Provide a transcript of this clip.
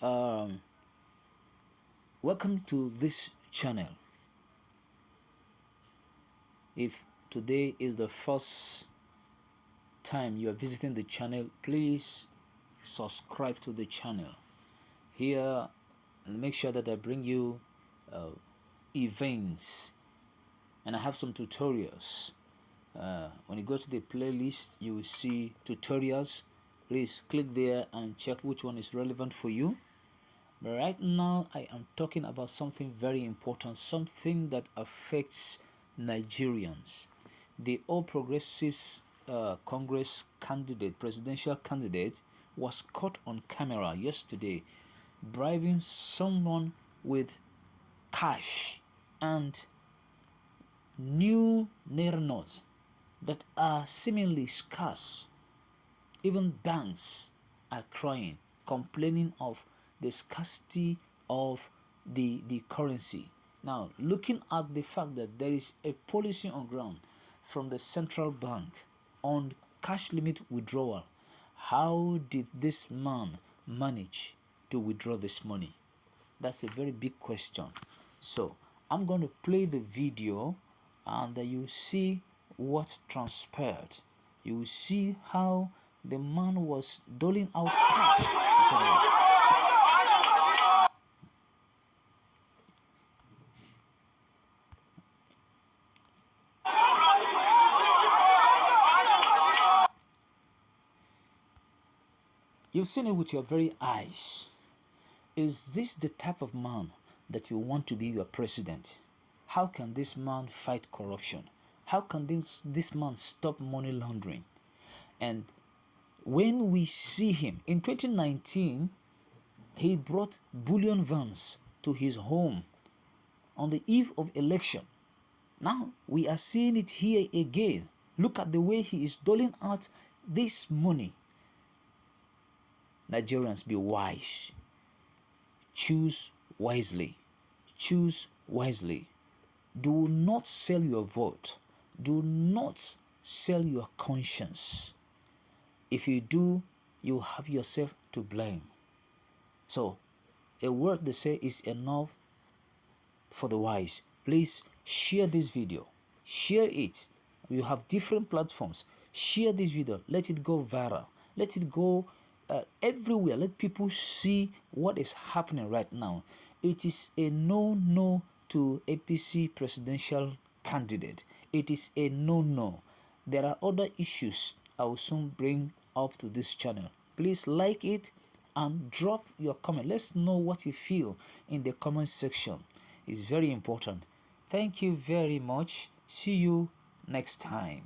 um, welcome to this channel. If today is the first time you are visiting the channel, please subscribe to the channel here and make sure that I bring you events, and I have some tutorials. When you go to the playlist, you will see tutorials. Please click there and check which one is relevant for you. But right now I am talking about something very important, something that affects Nigerians. The All Progressives Congress candidate, presidential candidate, was caught on camera yesterday bribing someone with cash and new naira notes that are seemingly scarce. Even banks are crying, complaining of the scarcity of the currency. Now, looking at the fact that there is a policy on ground from the central bank on cash limit withdrawal, how did this man manage to withdraw this money? That's a very big question. So I'm going to play the video and you see what transpired. You will see how the man was doling out cash. You've seen it with your very eyes. Is this the type of man that you want to be your president? How can this man fight corruption? How can this man stop money laundering? And when we see him in 2019, he brought bullion vans to his home on the eve of election. Now we are seeing it here again. Look at the way he is doling out this money. Nigerians, be wise. Choose wisely. Choose wisely. Do not sell your vote. Do not sell your conscience. If you do, you have yourself to blame. So, a word they say is enough for the wise. Please share this video. Share it. You have different platforms. Share this video. Let it go viral. Let it go everywhere. Let people see what is happening right now. It is a no to APC presidential candidate. It is a no. There are other issues I will soon bring up to this channel. Please like it and drop your comment. Let's know what you feel in the comment section. It's very important. Thank you very much. See you next time.